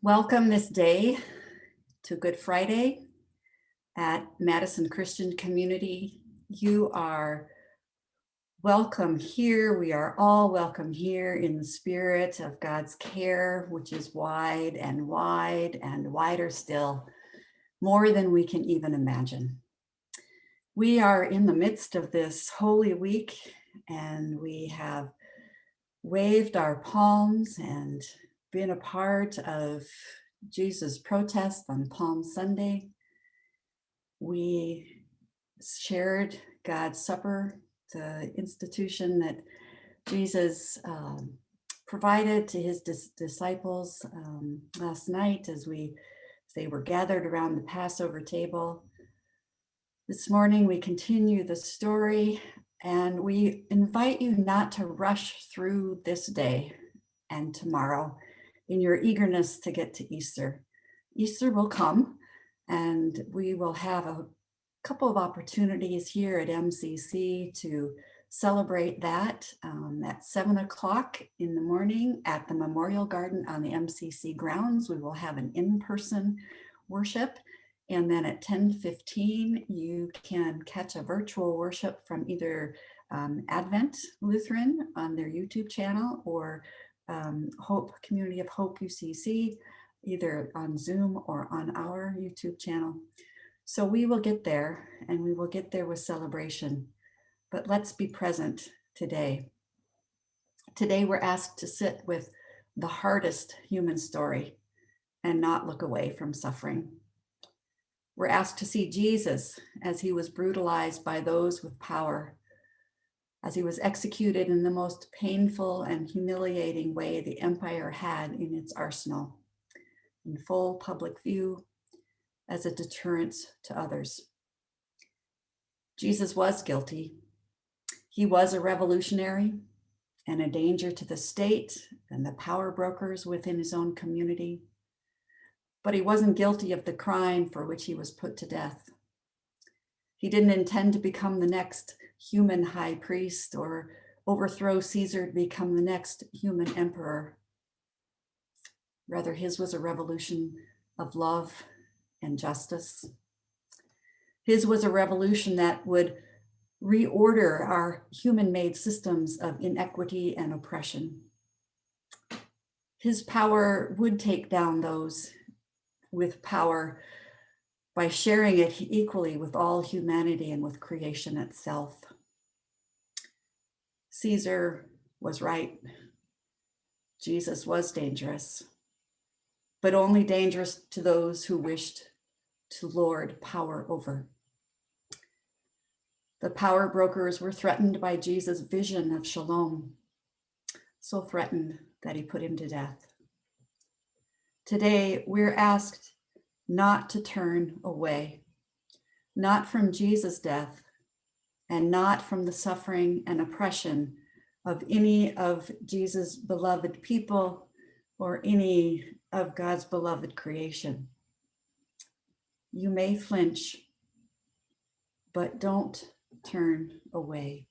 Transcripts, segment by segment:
Welcome this day to Good Friday at Madison Christian Community. You are welcome here. We are all welcome here in the spirit of God's care, which is wide and wider still, more than we can even imagine. We are in the midst of this Holy Week, and we have waved our palms and been a part of Jesus' protest on Palm Sunday. We shared God's Supper, the institution that Jesus provided to his disciples last night as they were gathered around the Passover table. This morning we continue the story, and we invite you not to rush through this day and tomorrow in your eagerness to get to Easter. Easter will come, and we will have a couple of opportunities here at MCC to celebrate that at 7 o'clock in the morning at the Memorial Garden on the MCC grounds. We will have an in-person worship. And then at 10:15, you can catch a virtual worship from either Advent Lutheran on their YouTube channel or Hope Community of Hope UCC, either on Zoom or on our YouTube channel. So we will get there, and we will get there with celebration. But let's be present today. Today we're asked to sit with the hardest human story and not look away from suffering. We're asked to see Jesus as he was brutalized by those with power, as he was executed in the most painful and humiliating way the empire had in its arsenal, in full public view, as a deterrence to others. Jesus was guilty. He was a revolutionary and a danger to the state and the power brokers within his own community. But he wasn't guilty of the crime for which he was put to death. He didn't intend to become the next human high priest or overthrow Caesar to become the next human emperor. Rather, his was a revolution of love and justice. His was a revolution that would reorder our human-made systems of inequity and oppression. His power would take down those with power by sharing it equally with all humanity and with creation itself. Caesar was right. Jesus was dangerous, but only dangerous to those who wished to lord power over. The power brokers were threatened by Jesus' vision of shalom, so threatened that he put him to death. Today, we're asked not to turn away, not from Jesus' death, and not from the suffering and oppression of any of Jesus' beloved people or any of God's beloved creation. You may flinch, but don't turn away.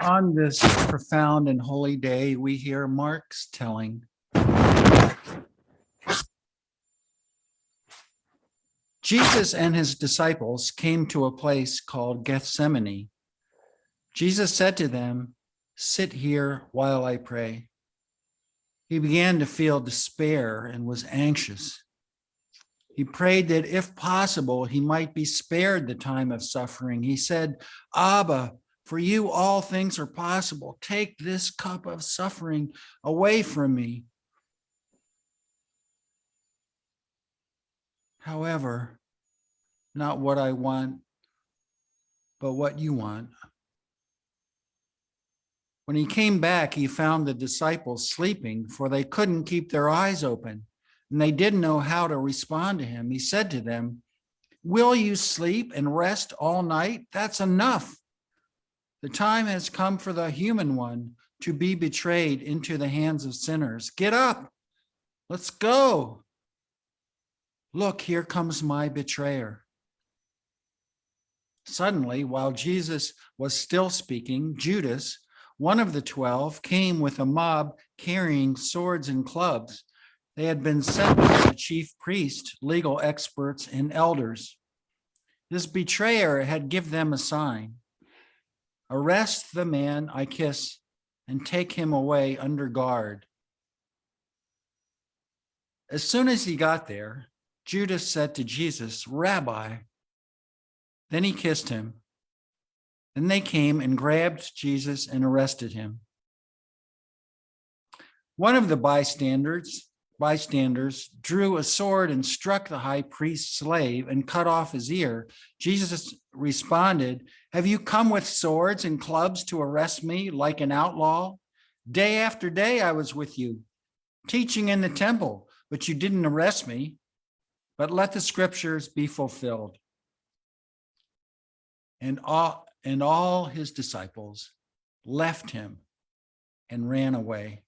On this profound and holy day, we hear Mark's telling. Jesus and his disciples came to a place called Gethsemane. Jesus said to them, "Sit here while I pray." He began to feel despair and was anxious. He prayed that if possible, he might be spared the time of suffering. He said, "Abba, for you all things are possible. Take this cup of suffering away from me. However, not what I want, but what you want." When he came back, he found the disciples sleeping, for they couldn't keep their eyes open, and they didn't know how to respond to him. He said to them, "Will you sleep and rest all night? That's enough. The time has come for the human one to be betrayed into the hands of sinners. Get up, let's go. Look, here comes my betrayer." Suddenly, while Jesus was still speaking, Judas, one of the 12, came with a mob carrying swords and clubs. They had been sent by the chief priest, legal experts, and elders. This betrayer had given them a sign: "Arrest the man I kiss and take him away under guard." As soon as he got there, Judas said to Jesus, "Rabbi." Then he kissed him. Then they came and grabbed Jesus and arrested him. One of the bystanders drew a sword and struck the high priest's slave and cut off his ear. Jesus responded, "Have you come with swords and clubs to arrest me like an outlaw? Day after day I was with you, teaching in the temple, but you didn't arrest me. But let the scriptures be fulfilled. And all his disciples left him and ran away.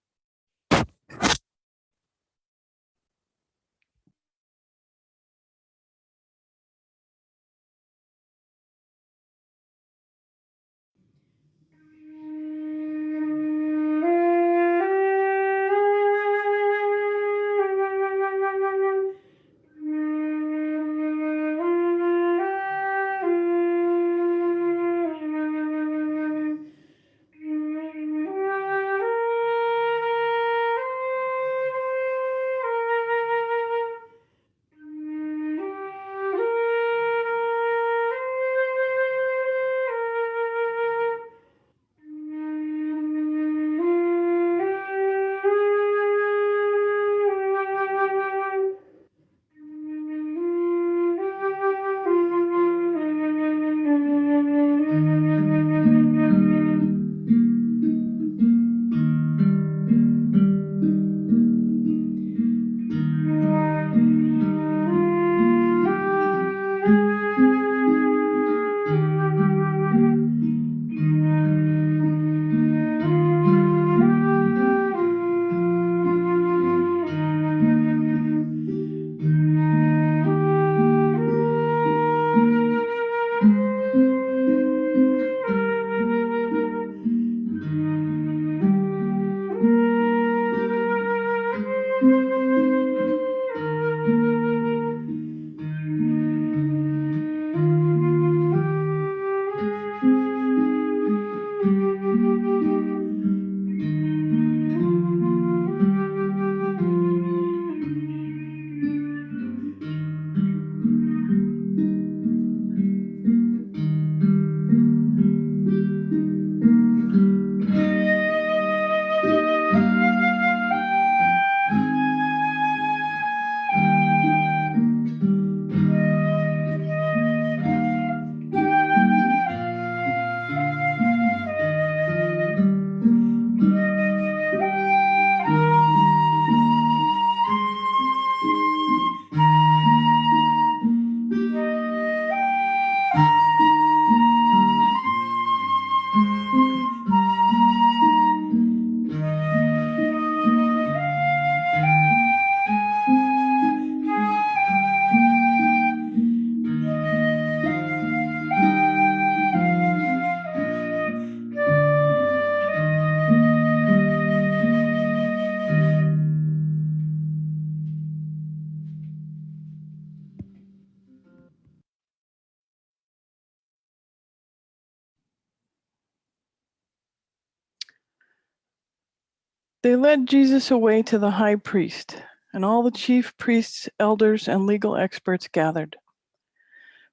They led Jesus away to the high priest, and all the chief priests, elders, and legal experts gathered.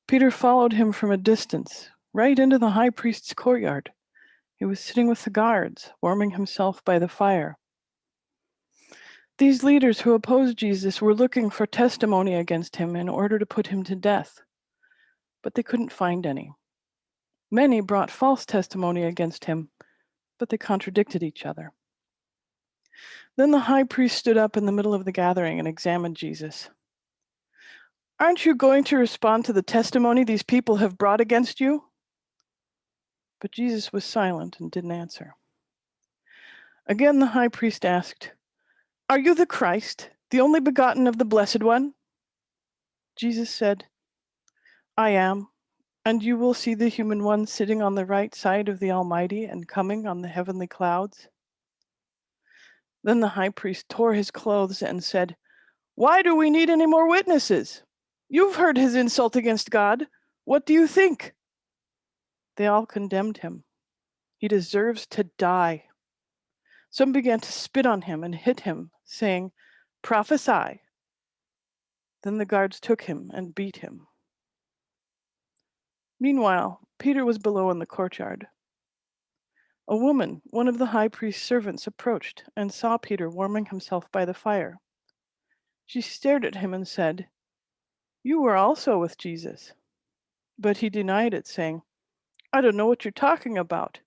Peter followed him from a distance, right into the high priest's courtyard. He was sitting with the guards, warming himself by the fire. These leaders who opposed Jesus were looking for testimony against him in order to put him to death, but they couldn't find any. Many brought false testimony against him, but they contradicted each other. Then the high priest stood up in the middle of the gathering and examined Jesus. "Aren't you going to respond to the testimony these people have brought against you?" But Jesus was silent and didn't answer. Again, the high priest asked, "Are you the Christ, the only begotten of the Blessed One?" Jesus said, "I am, and you will see the human one sitting on the right side of the Almighty and coming on the heavenly clouds." Then the high priest tore his clothes and said, "Why do we need any more witnesses? You've heard his insult against God. What do you think?" They all condemned him. "He deserves to die." Some began to spit on him and hit him, saying, "Prophesy." Then the guards took him and beat him. Meanwhile, Peter was below in the courtyard. A woman, one of the high priest's servants, approached and saw Peter warming himself by the fire. She stared at him and said, "You were also with Jesus." But he denied it, saying, "I don't know what you're talking about."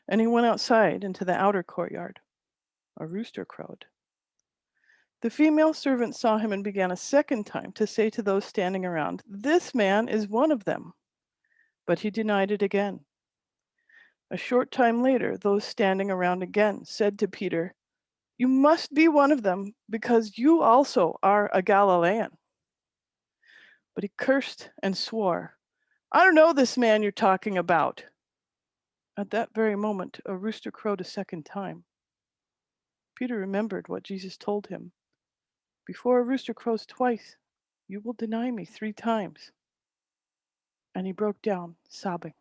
And he went outside into the outer courtyard. a rooster crowed. The female servant saw him and began a second time to say to those standing around, "This man is one of them." But he denied it again. A short time later, those standing around again said to Peter, "You must be one of them, because you also are a Galilean." But he cursed and swore, "I don't know this man you're talking about." At that very moment, a rooster crowed a second time. Peter remembered what Jesus told him. "Before a rooster crows twice, you will deny me 3 times." And he broke down, sobbing.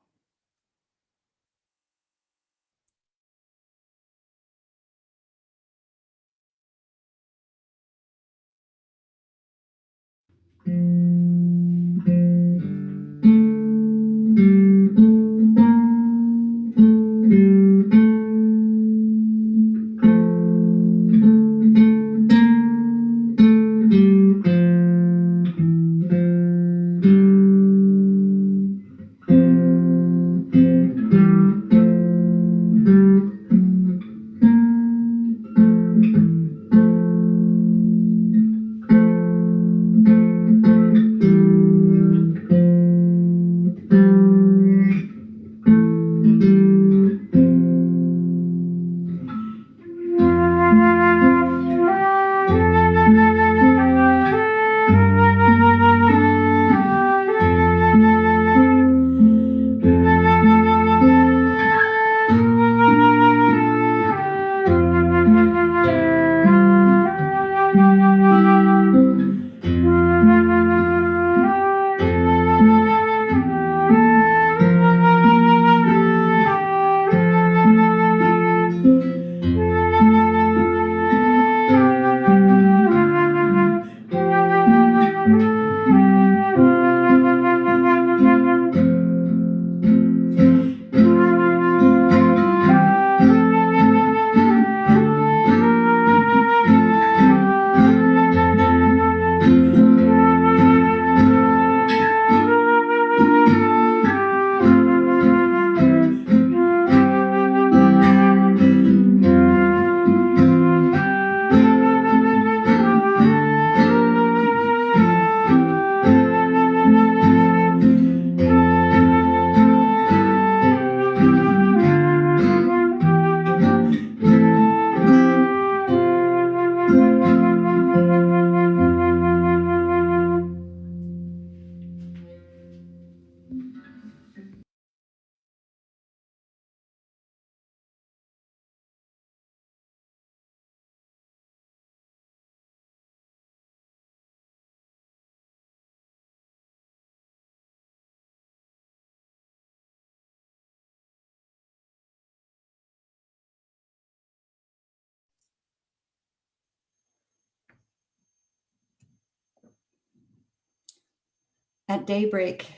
At daybreak,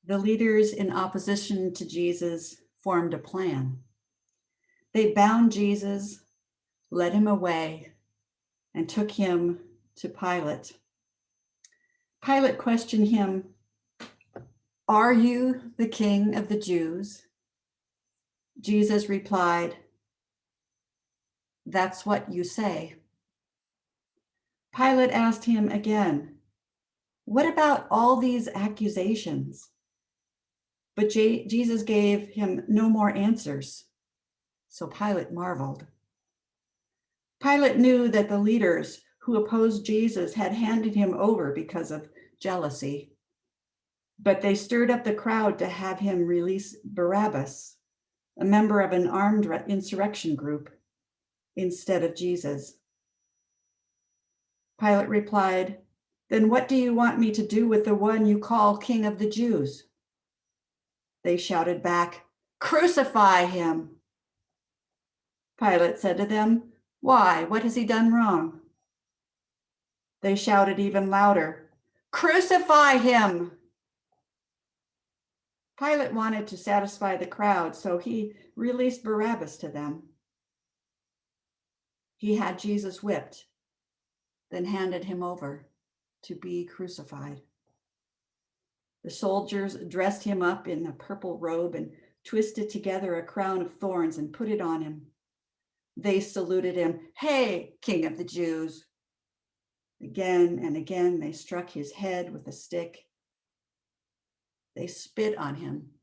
the leaders in opposition to Jesus formed a plan. They bound Jesus, led him away, and took him to Pilate. Pilate questioned him, "Are you the king of the Jews?" Jesus replied, "That's what you say." Pilate asked him again, "What about all these accusations?" But Jesus gave him no more answers. So Pilate marveled. Pilate knew that the leaders who opposed Jesus had handed him over because of jealousy, but they stirred up the crowd to have him release Barabbas, a member of an armed insurrection group, instead of Jesus. Pilate replied, "Then what do you want me to do with the one you call King of the Jews?" They shouted back, "Crucify him!" Pilate said to them, "Why? What has he done wrong?" They shouted even louder, "Crucify him!" Pilate wanted to satisfy the crowd, so he released Barabbas to them. He had Jesus whipped, then handed him over to be crucified. The soldiers dressed him up in a purple robe and twisted together a crown of thorns and put it on him. They saluted him, "Hey, King of the Jews." Again and again, they struck his head with a stick. They spit on him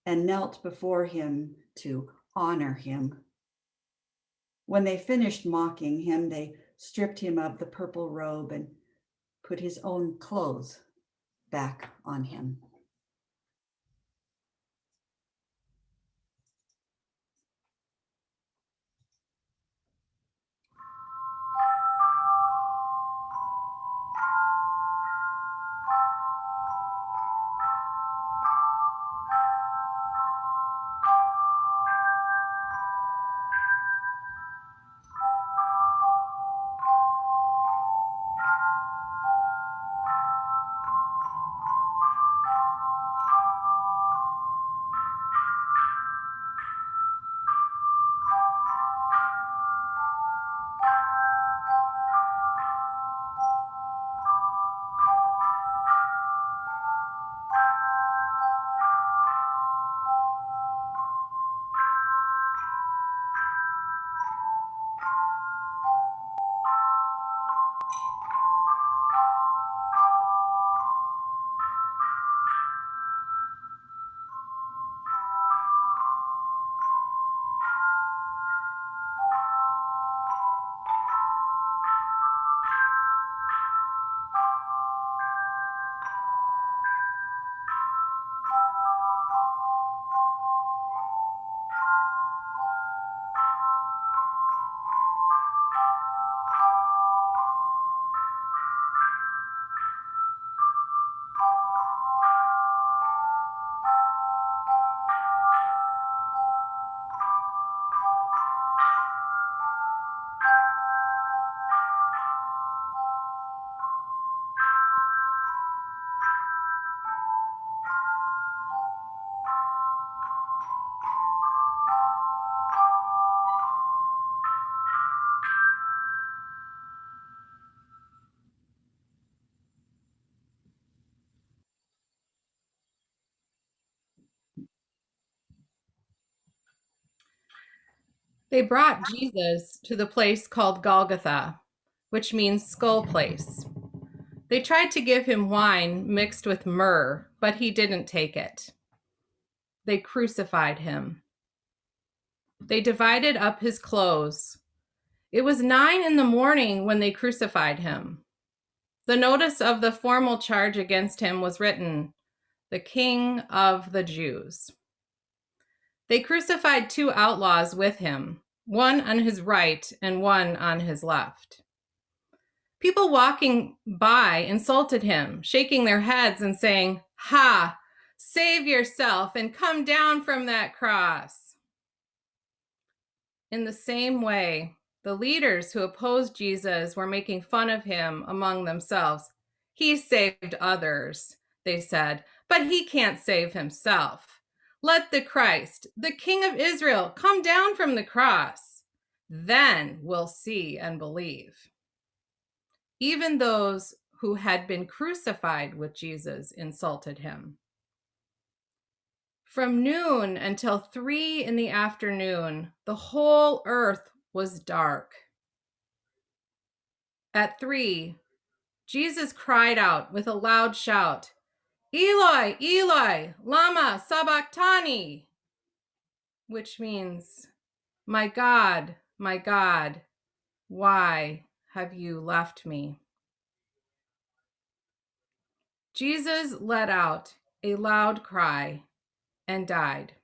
and knelt before him to honor him. When they finished mocking him, they stripped him of the purple robe and put his own clothes back on him. They brought Jesus to the place called Golgotha, which means skull place. They tried to give him wine mixed with myrrh, but he didn't take it. They crucified him. They divided up his clothes. It was 9 a.m. when they crucified him. The notice of the formal charge against him was written, "The King of the Jews." They crucified 2 outlaws with him, one on his right and one on his left. People walking by insulted him, shaking their heads and saying, "Ha, save yourself and come down from that cross." In the same way, the leaders who opposed Jesus were making fun of him among themselves. "He saved others," they said, "but he can't save himself. Let the Christ, the King of Israel, come down from the cross. Then we'll see and believe." Even those who had been crucified with Jesus insulted him. From noon until 3 p.m, the whole earth was dark. At 3, Jesus cried out with a loud shout, "Eloi, Eloi, lama sabachthani," which means, my God, why have you left me?" Jesus let out a loud cry and died.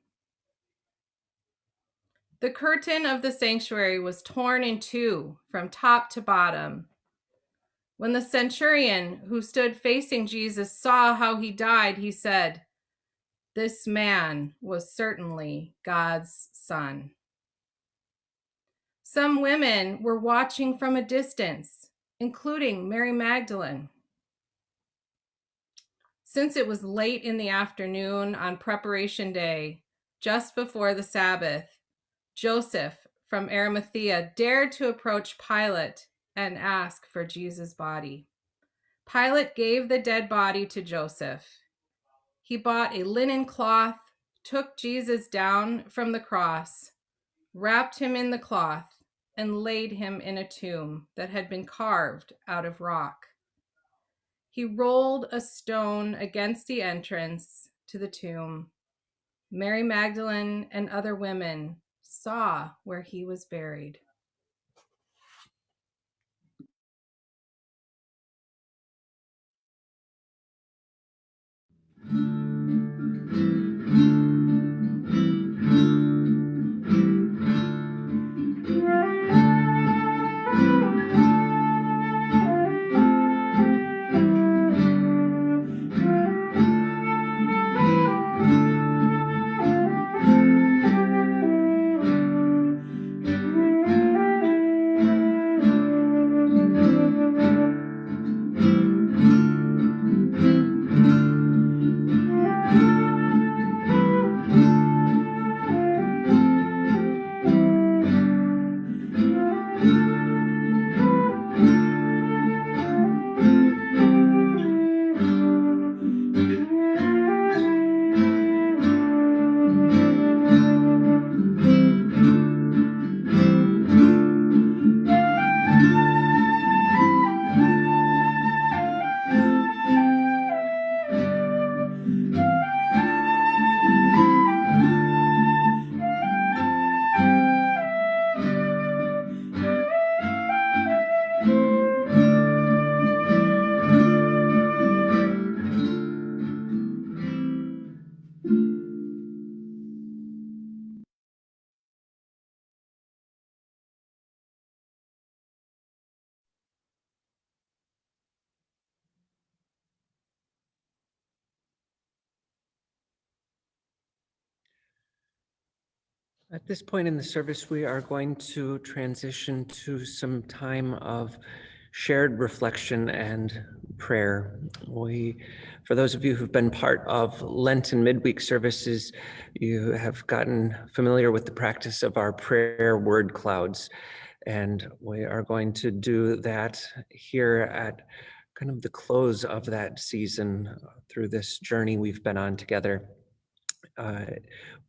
The curtain of the sanctuary was torn in 2 from top to bottom. When the centurion who stood facing Jesus saw how he died, he said, "This man was certainly God's son." Some women were watching from a distance, including Mary Magdalene. Since it was late in the afternoon on preparation day, just before the Sabbath, Joseph from Arimathea dared to approach Pilate and ask for Jesus' body. Pilate gave the dead body to Joseph. He bought a linen cloth, took Jesus down from the cross, wrapped him in the cloth, and laid him in a tomb that had been carved out of rock. He rolled a stone against the entrance to the tomb. Mary Magdalene and other women saw where he was buried. At this point in the service, we are going to transition to some time of shared reflection and prayer. For those of you who've been part of Lenten midweek services, you have gotten familiar with the practice of our prayer word clouds. And we are going to do that here at kind of the close of that season through this journey we've been on together.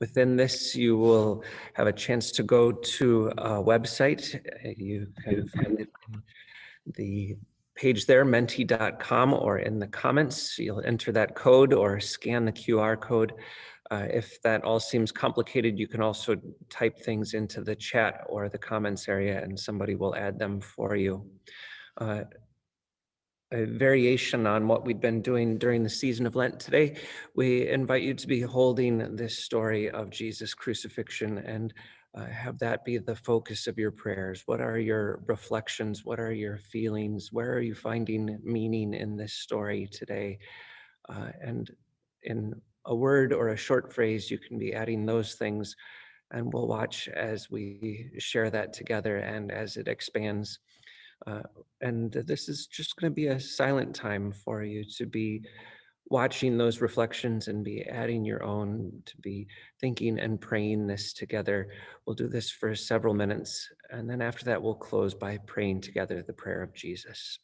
Within this, you will have a chance to go to a website. You can find it in the page there, menti.com, or in the comments. You'll enter that code or scan the QR code. If that all seems complicated, you can also type things into the chat or the comments area, and somebody will add them for you. A variation on what we've been doing during the season of Lent today, we invite you to be holding this story of Jesus' crucifixion and have that be the focus of your prayers. What are your reflections? What are your feelings? Where are you finding meaning in this story today? And in a word or a short phrase, you can be adding those things, and we'll watch as we share that together and as it expands. And this is just going to be a silent time for you to be watching those reflections and be adding your own, to be thinking and praying this together. We'll do this for several minutes, and then after that, we'll close by praying together the prayer of Jesus.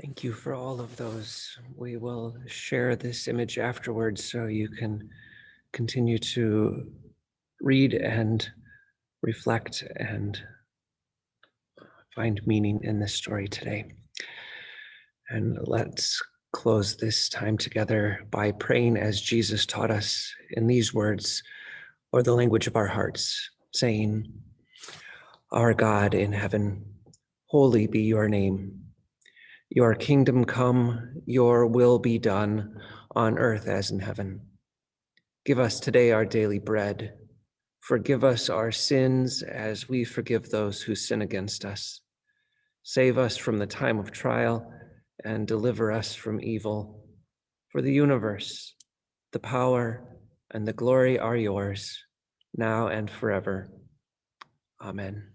Thank you for all of those. We will share this image afterwards so you can continue to read and reflect and find meaning in this story today. And let's close this time together by praying as Jesus taught us in these words, or the language of our hearts, saying, "Our God in heaven, holy be your name. Your kingdom come, your will be done on earth as in heaven. Give us today our daily bread. Forgive us our sins as we forgive those who sin against us. Save us from the time of trial and deliver us from evil. For the universe, the power, and the glory are yours, now and forever. Amen."